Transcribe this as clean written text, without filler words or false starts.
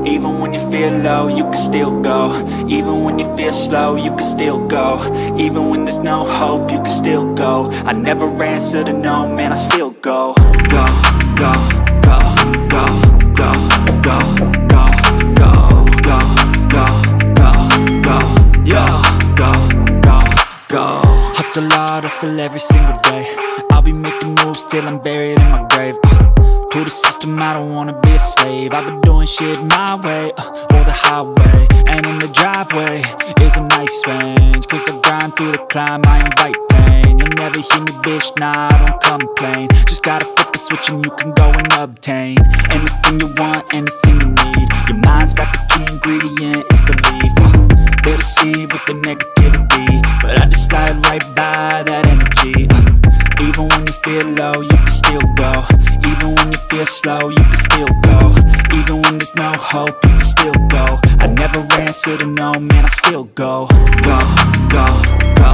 Even when you feel low, you can still go. Even when you feel slow, you can still go. Even when there's no hope, you can still go. I never answer to no, man, I still go. Go, go, go, go, go, go, go, go, go, go, go, go, yo, go, go, go. Hustle hard, hustle every single day. I'll be making moves till I'm buried in my grave. To the system, I don't wanna be a slave. I've been doing shit my way, or the highway. And in the driveway is a nice range, cause I grind through the climb, I invite pain. You'll never hear me, bitch, nah, I don't complain. Just gotta flip the switch and you can go and obtain anything you want, anything you need. Your mind's got the key ingredient, it's belief. They're deceived with the negativity, but I just slide right by that energy. Even when you feel low, you can still go. Even when you feel slow, you can still go. Even when there's no hope, you can still go. I never answer to no, man, I still go. Go, go, go,